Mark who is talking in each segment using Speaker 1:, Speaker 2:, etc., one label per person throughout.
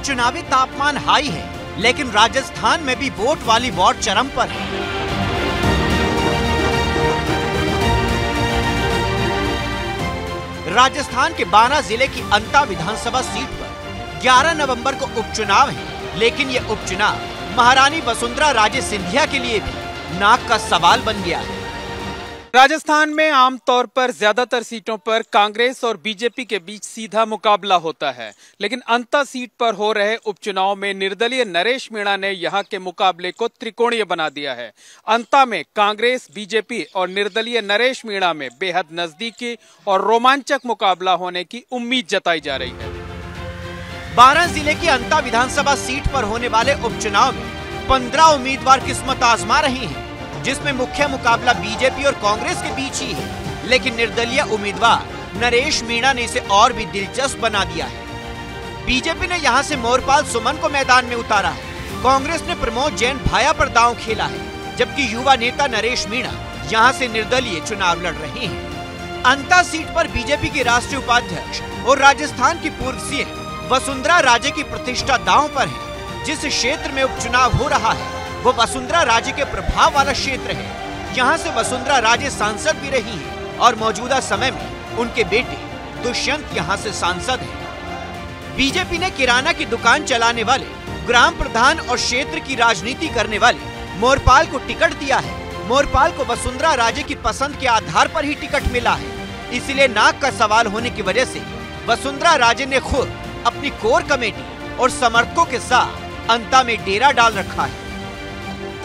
Speaker 1: चुनावी तापमान हाई है, लेकिन राजस्थान में भी वोट वाली वॉर चरम पर है। राजस्थान के बारां जिले की अंता विधानसभा सीट पर 11 नवंबर को उपचुनाव है, लेकिन ये उपचुनाव महारानी वसुंधरा राजे सिंधिया के लिए भी नाक का सवाल बन गया है।
Speaker 2: राजस्थान में आमतौर पर ज्यादातर सीटों पर कांग्रेस और बीजेपी के बीच सीधा मुकाबला होता है, लेकिन अंता सीट पर हो रहे उपचुनाव में निर्दलीय नरेश मीणा ने यहां के मुकाबले को त्रिकोणीय बना दिया है। अंता में कांग्रेस, बीजेपी और निर्दलीय नरेश मीणा में बेहद नजदीकी और रोमांचक मुकाबला होने की उम्मीद जताई जा रही है।
Speaker 1: बारां जिले की अंता विधानसभा सीट पर होने वाले उपचुनाव में 15 उम्मीदवार किस्मत आजमा रहे हैं, जिसमें मुख्य मुकाबला बीजेपी और कांग्रेस के बीच ही है, लेकिन निर्दलीय उम्मीदवार नरेश मीणा ने इसे और भी दिलचस्प बना दिया है। बीजेपी ने यहां से मोरपाल सुमन को मैदान में उतारा है। कांग्रेस ने प्रमोद जैन भाया पर दांव खेला है, जबकि युवा नेता नरेश मीणा यहां से निर्दलीय चुनाव लड़ रहे हैं। अंता सीट पर बीजेपी के राष्ट्रीय उपाध्यक्ष और राजस्थान की पूर्व सीएम वसुंधरा राजे की प्रतिष्ठा दांव पर है। जिस क्षेत्र में उपचुनाव हो रहा है वो वसुंधरा राजे के प्रभाव वाला क्षेत्र है। यहाँ से वसुंधरा राजे सांसद भी रही हैं और मौजूदा समय में उनके बेटे दुष्यंत यहाँ से सांसद हैं। बीजेपी ने किराना की दुकान चलाने वाले, ग्राम प्रधान और क्षेत्र की राजनीति करने वाले मोरपाल को टिकट दिया है। मोरपाल को वसुंधरा राजे की पसंद के आधार पर ही टिकट मिला है, इसलिए नाक का सवाल होने की वजह से वसुंधरा राजे ने खुद अपनी कोर कमेटी और समर्थकों के साथ अंता में डेरा डाल रखा है।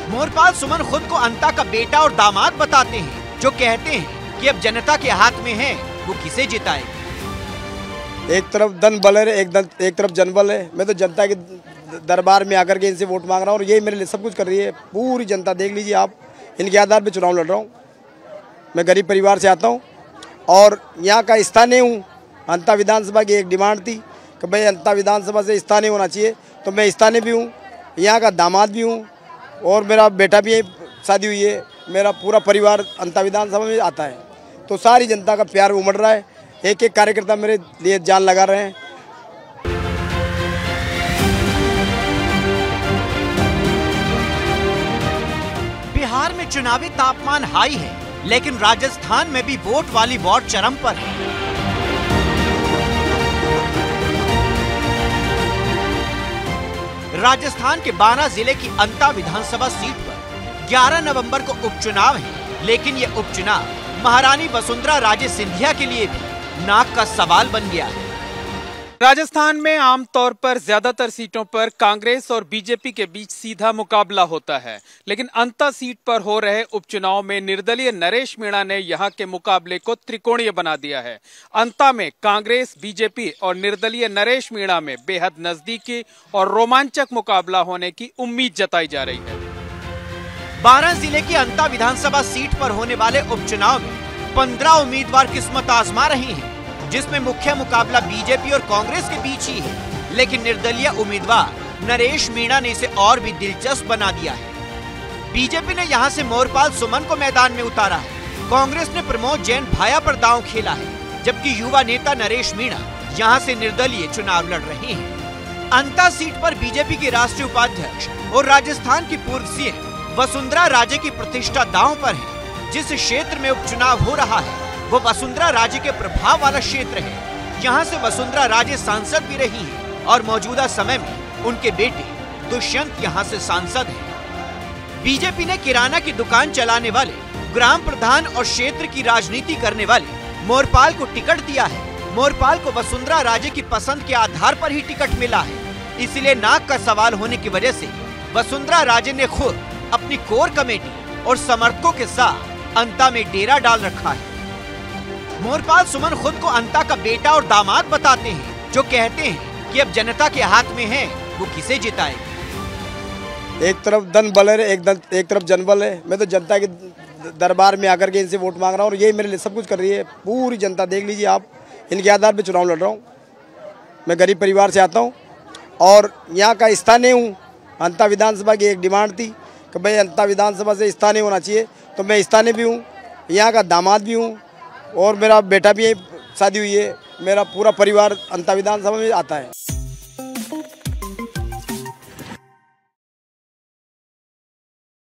Speaker 1: मोरपाल सुमन खुद को अंता का बेटा और दामाद बताते हैं, जो कहते हैं कि अब जनता के हाथ में है वो किसे जिताए।
Speaker 3: एक तरफ धन बल है, एक तरफ जनबल है। मैं तो जनता के दरबार में आकर के इनसे वोट मांग रहा हूँ और ये मेरे लिए सब कुछ कर रही है। पूरी जनता देख लीजिए आप, इनके आधार पे चुनाव लड़ रहा हूँ। मैं गरीब परिवार से आता हूँ और यहाँ का स्थानीय हूँ। अंता विधानसभा की एक डिमांड थी कि भाई अंता विधानसभा से स्थानीय होना चाहिए, तो मैं स्थानीय भी हूँ, यहाँ का दामाद भी हूँ और मेरा बेटा भी शादी हुई है। मेरा पूरा परिवार अंता विधानसभा में आता है, तो सारी जनता का प्यार उमड़ रहा है। एक एक कार्यकर्ता मेरे लिए जान लगा रहे हैं।
Speaker 1: बिहार में चुनावी तापमान हाई है, लेकिन राजस्थान में भी वोट वाली वॉर चरम पर है। राजस्थान के बारां जिले की अंता विधानसभा सीट पर 11 नवंबर को उपचुनाव है, लेकिन ये उपचुनाव महारानी वसुंधरा राजे सिंधिया के लिए भी नाक का सवाल बन गया है।
Speaker 2: राजस्थान में आमतौर पर ज्यादातर सीटों पर कांग्रेस और बीजेपी के बीच सीधा मुकाबला होता है, लेकिन अंता सीट पर हो रहे उपचुनाव में निर्दलीय नरेश मीणा ने यहां के मुकाबले को त्रिकोणीय बना दिया है। अंता में कांग्रेस, बीजेपी और निर्दलीय नरेश मीणा में बेहद नजदीकी और रोमांचक मुकाबला होने की उम्मीद जताई जा रही है।
Speaker 1: बारां जिले की अंता विधानसभा सीट पर होने वाले उपचुनाव में 15 उम्मीदवार किस्मत आजमा रहे हैं, जिसमें मुख्य मुकाबला बीजेपी और कांग्रेस के बीच ही है, लेकिन निर्दलीय उम्मीदवार नरेश मीणा ने इसे और भी दिलचस्प बना दिया है। बीजेपी ने यहां से मोरपाल सुमन को मैदान में उतारा है। कांग्रेस ने प्रमोद जैन भाया पर दांव खेला है, जबकि युवा नेता नरेश मीणा यहां से निर्दलीय चुनाव लड़ रहे हैं। अंता सीट पर बीजेपी के राष्ट्रीय उपाध्यक्ष और राजस्थान की पूर्व सीएम वसुंधरा राजे की प्रतिष्ठा दांव पर है। जिस क्षेत्र में उपचुनाव हो रहा है वो वसुंधरा राजे के प्रभाव वाला क्षेत्र है। यहाँ से वसुंधरा राजे सांसद भी रही हैं और मौजूदा समय में उनके बेटे दुष्यंत यहाँ से सांसद हैं। बीजेपी ने किराना की दुकान चलाने वाले, ग्राम प्रधान और क्षेत्र की राजनीति करने वाले मोरपाल को टिकट दिया है। मोरपाल को वसुंधरा राजे की पसंद के आधार पर ही टिकट मिला है, इसलिए नाक का सवाल होने की वजह से वसुंधरा राजे ने खुद अपनी कोर कमेटी और समर्थकों के साथ अंता में डेरा डाल रखा है। मोरपाल सुमन खुद को अंता का बेटा और दामाद बताते हैं, जो कहते हैं कि अब जनता के हाथ में है वो किसे जिताए।
Speaker 3: एक तरफ धन बल है, एक तरफ जनबल है। मैं तो जनता के दरबार में आकर के इनसे वोट मांग रहा हूँ और ये मेरे लिए सब कुछ कर रही है। पूरी जनता देख लीजिए आप, इनके आधार पे चुनाव लड़ रहा हूँ। मैं गरीब परिवार से आता हूँ और यहाँ का स्थानीय हूँ। अंता विधानसभा की एक डिमांड थी कि भाई अंता विधानसभा से स्थानीय होना चाहिए, तो मैं स्थानीय भी हूँ, यहाँ का दामाद भी हूँ और मेरा बेटा भी शादी हुई है। मेरा पूरा परिवार अंता विधानसभा में आता है।